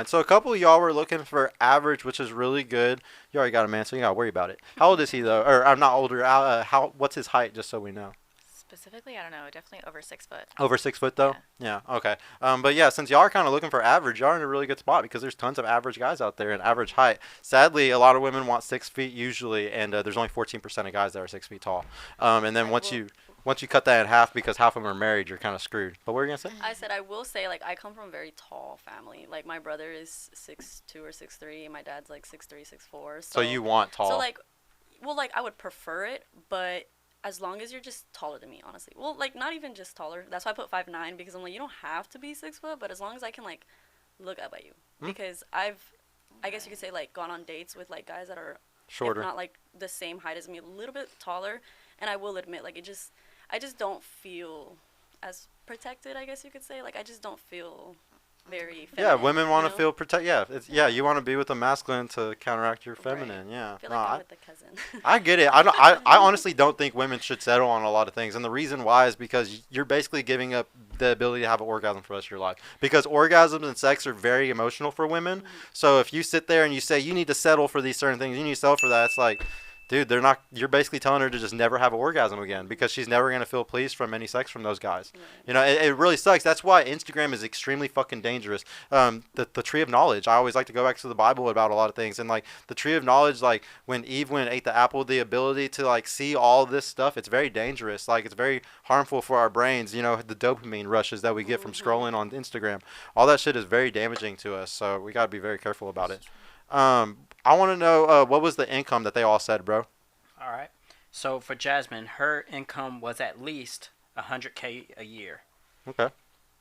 And so a couple of y'all were looking for average, which is really good. You already got a man, so you gotta worry about it. How old is he though? Or I'm not older. What's his height, just so we know? Specifically, I don't know. Definitely over 6 foot. Over 6 foot though. Yeah. Okay. But yeah, since y'all are kind of looking for average, y'all are in a really good spot because there's tons of average guys out there and average height. Sadly, a lot of women want 6 feet usually, and there's only 14% of guys that are 6 feet tall. And then once you cut that in half, because half of them are married, you're kind of screwed. But what were you gonna say? I said I will say, like, I come from a very tall family. Like, my brother is 6'2" or 6'3", and my dad's like 6'3", 6'4". So you want tall? So like, well, like I would prefer it, but as long as you're just taller than me, honestly. Well, like not even just taller. That's why I put 5'9", because I'm like, you don't have to be 6 foot, but as long as I can like look up at you, because I guess you could say like gone on dates with like guys that are shorter, if not like the same height as me, a little bit taller, and I will admit like I just don't feel as protected, I guess you could say. Like I just don't feel very feminine. Yeah, women want to feel protect. Yeah, Yeah. you want to be with the masculine to counteract your feminine. Right. Yeah. I feel like I'm with the cousin. I get it. I honestly don't think women should settle on a lot of things, and the reason why is because you're basically giving up the ability to have an orgasm for the rest of your life. Because orgasms and sex are very emotional for women. So if you sit there and you say you need to settle for these certain things, you need to settle for that, it's like, dude, they're not. You're basically telling her to just never have an orgasm again because she's never gonna feel pleased from any sex from those guys. Right. You know, it really sucks. That's why Instagram is extremely fucking dangerous. The tree of knowledge. I always like to go back to the Bible about a lot of things, and like the tree of knowledge, like when Eve went and ate the apple, the ability to like see all this stuff, it's very dangerous. Like it's very harmful for our brains. You know, the dopamine rushes that we get from scrolling on Instagram. All that shit is very damaging to us. So we gotta be very careful about it. I want to know what was the income that they all said, bro. All right. So for Jasmine, her income was at least 100K a year. Okay.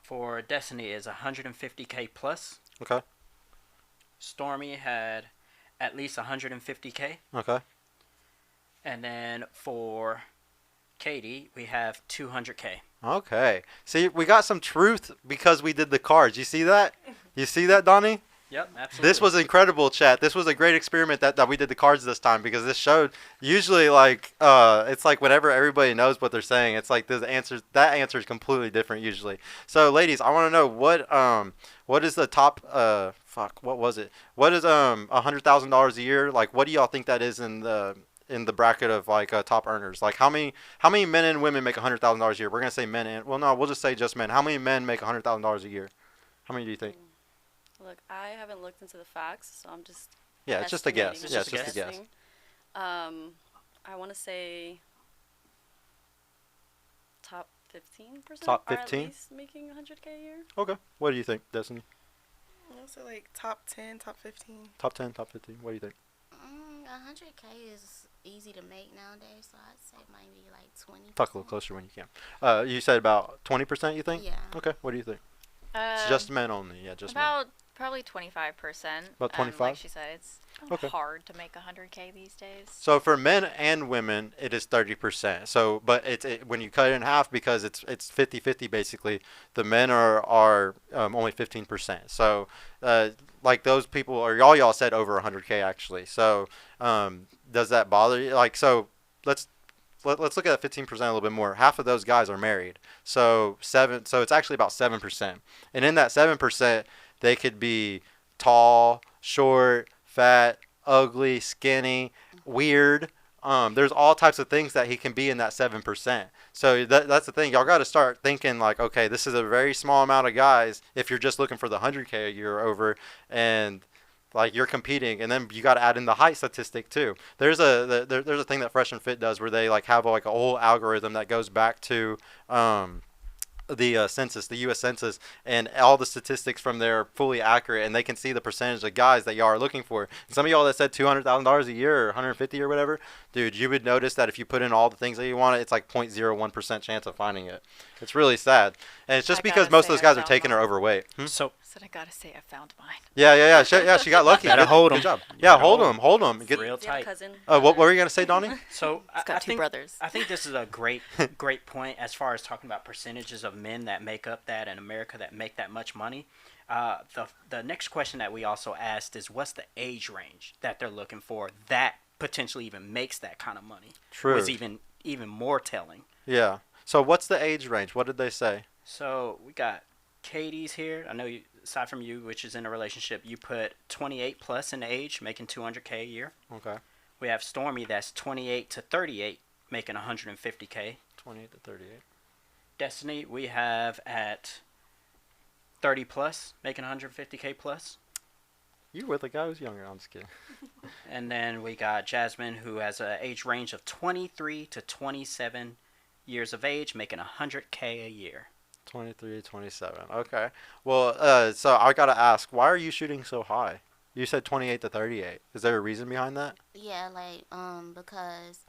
For Destiny is 150K plus. Okay. Stormy had at least 150K. Okay. And then for Katie, we have 200K. Okay. See, we got some truth because we did the cards. You see that? You see that, Donnie? Yep, absolutely. This was incredible, chat. This was a great experiment that we did the cards this time because this showed usually like it's like whenever everybody knows what they're saying, it's like that answer is completely different usually. So ladies, I want to know what is the top what was it? What is $100,000 a year? Like what do y'all think that is in the bracket of like top earners? Like how many men and women make $100,000 a year? We're gonna say men and no, we'll just say just men. How many men make $100,000 a year? How many do you think? Look, I haven't looked into the facts, so I'm just Yeah, it's just a guess. estimating. Yeah, it's just a guess. I want to say top 15%. Top Are at 15? least making 100K a year. Okay. What do you think, Destiny? Also, like top 10, top 15. Top 10, top 15. What do you think? 100K is easy to make nowadays, so I'd say maybe like 20. Talk a little closer when you can. You said about 20%, you think? Yeah. Okay. What do you think? It's just men only. Yeah, just men. About probably 25%. About 25? Like she said, it's Okay. hard to make 100K these days. So for men and women, it is 30%. So, but when you cut it in half because it's 50-50 basically. The men are only 15%. So, like those people or y'all said over 100K actually. So, does that bother you? Like, so let's look at that 15% a little bit more. Half of those guys are married. So it's actually about 7%. And in that 7%, they could be tall, short, fat, ugly, skinny, weird. There's all types of things that he can be in that 7%. So that's the thing. Y'all got to start thinking like, okay, this is a very small amount of guys if you're just looking for the 100K a year or over, and like you're competing, and then you got to add in the height statistic too. There's a thing that Fresh and Fit does where they like have like a whole algorithm that goes back to the census, the U.S. Census, and all the statistics from there are fully accurate, and they can see the percentage of guys that y'all are looking for. And some of y'all that said $200,000 a year or 150 or whatever, dude, you would notice that if you put in all the things that you want, it's like 0.01% chance of finding it. It's really sad, and it's just because most of those guys are taken or overweight. So I gotta say, I found mine. Yeah. She got lucky. Gotta hold 'em. Good job. Yeah, hold them. Get real Do you have a tight. cousin? What were you gonna say, Donnie? So He's got two brothers. I think this is a great point as far as talking about percentages of men that make up that in America that make that much money. The next question that we also asked is what's the age range that they're looking for that potentially even makes that kind of money? True. Was even more telling. Yeah. So what's the age range? What did they say? So we got Katie's here. I know aside from you, which is in a relationship, you put 28 plus in age, making 200K a year. Okay. We have Stormy, that's 28 to 38, making 150K. 28 to 38. Destiny, we have at 30 plus, making 150K plus. You with a guy who's younger? I'm just kidding. And then we got Jasmine, who has an age range of 23 to 27 years of age, making 100K a year. 23 to 27. Okay. Well, so I gotta ask, why are you shooting so high? You said 28 to 38. Is there a reason behind that? Yeah, like, because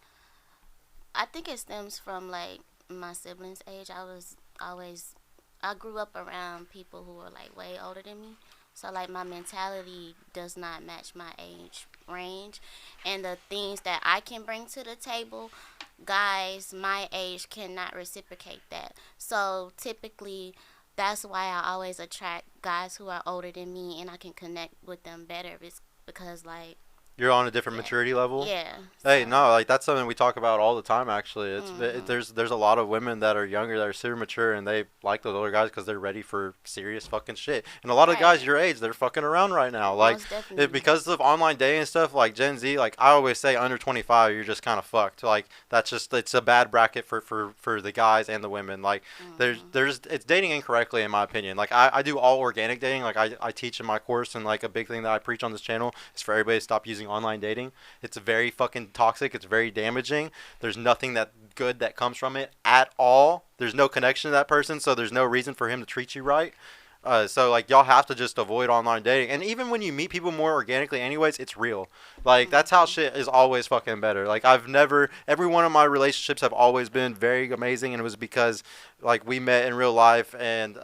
I think it stems from, like, my siblings' age. I grew up around people who were, like, way older than me. So, like, my mentality does not match my age range. And the things that I can bring to the table, guys my age cannot reciprocate that. So, typically, that's why I always attract guys who are older than me, and I can connect with them better. It's because, like, You're on a different Yeah. maturity level? yeah. Hey, so- no, like that's something we talk about all the time. Actually, Mhm. there's a lot of women that are younger that are super mature and they like those older guys because they're ready for serious fucking shit. And a lot of guys Right. your age, they're fucking around right now. Like Most definitely. because of online dating and stuff, like Gen Z, like I always say, under 25, you're just kind of fucked. Like that's just it's a bad bracket for the guys and the women. Like there's it's dating incorrectly in my opinion. Like I do all organic dating. Like I teach in my course, and like a big thing that I preach on this channel is for everybody to stop using online dating. It's very fucking toxic. It's very damaging. There's nothing that good that comes from it at all. There's no connection to that person, so there's no reason for him to treat you right. So like y'all have to just avoid online dating. And even when you meet people more organically anyways, it's real. Like that's how shit is always fucking better. Like every one of my relationships have always been very amazing, and it was because like we met in real life, and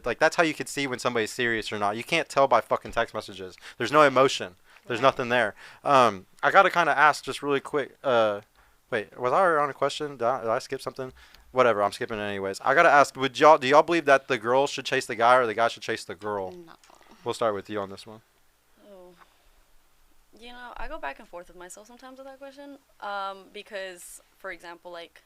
like that's how you can see when somebody's serious or not. You can't tell by fucking text messages. There's no emotion. There's nothing there. I gotta kind of ask just really quick. Wait, was I already on a question? Did I skip something? Whatever, I'm skipping it anyways. I gotta ask, do y'all believe that the girl should chase the guy or the guy should chase the girl? No. We'll start with you on this one. Oh. I go back and forth with myself sometimes with that question. Because, for example, like,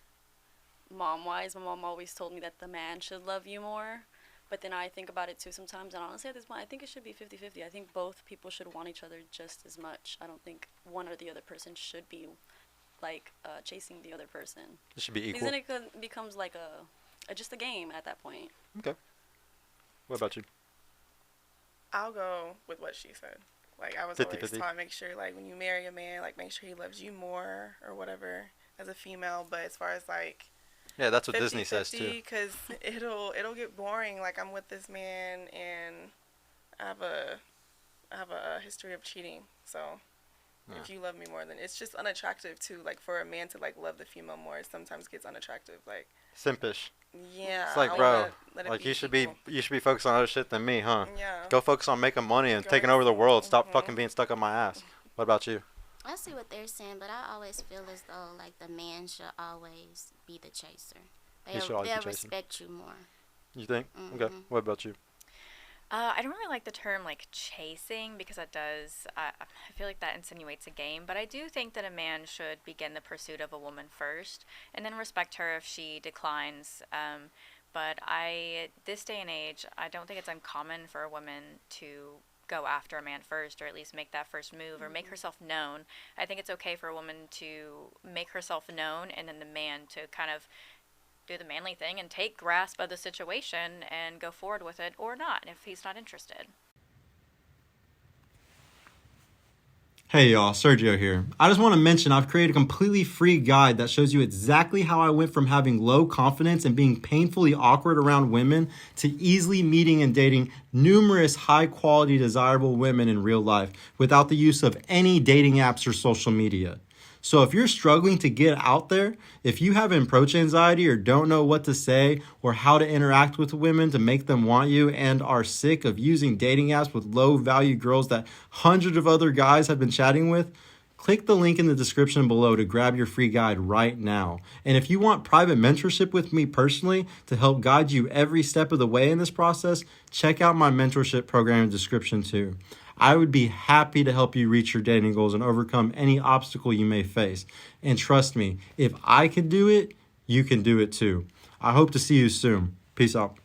mom-wise, my mom always told me that the man should love you more. But then I think about it, too, sometimes. And honestly, at this point, I think it should be 50-50. I think both people should want each other just as much. I don't think one or the other person should be, like, chasing the other person. It should be Because equal. then it becomes, like, just a game at that point. Okay. What about you? I'll go with what she said. Like, I was 50-50. always taught, make sure, like, when you marry a man, like, make sure he loves you more or whatever as a female. But as far as, like, Yeah, that's what Disney says too. Because it'll get boring. Like, I'm with this man, and I have a history of cheating. So, if you love me more, then it's just unattractive, too. Like, for a man to, like, love the female more, it sometimes gets unattractive. Like, Simpish. yeah. It's like, I bro, wanna let it like be you should equal. be focused on other shit than me, huh? Yeah. Go focus on making money and Go taking ahead. over the world. Stop Mhm. fucking being stuck up my ass. What about you? I see what they're saying, but I always feel as though, like, the man should always be the chaser. should always be They'll chasing. respect you more. You think? Okay. Mhm. What about you? I don't really like the term like chasing because it does. I feel like that insinuates a game, but I do think that a man should begin the pursuit of a woman first, and then respect her if she declines. But this day and age, I don't think it's uncommon for a woman to go after a man first, or at least make that first move, or make herself known. I think it's okay for a woman to make herself known, and then the man to kind of do the manly thing and take grasp of the situation and go forward with it, or not if he's not interested. Hey y'all, Sergio here. I just want to mention I've created a completely free guide that shows you exactly how I went from having low confidence and being painfully awkward around women to easily meeting and dating numerous high quality desirable women in real life without the use of any dating apps or social media. So if you're struggling to get out there, if you have approach anxiety or don't know what to say or how to interact with women to make them want you and are sick of using dating apps with low value girls that hundreds of other guys have been chatting with, click the link in the description below to grab your free guide right now. And if you want private mentorship with me personally to help guide you every step of the way in this process, check out my mentorship program in the description too. I would be happy to help you reach your dating goals and overcome any obstacle you may face. And trust me, if I can do it, you can do it too. I hope to see you soon. Peace out.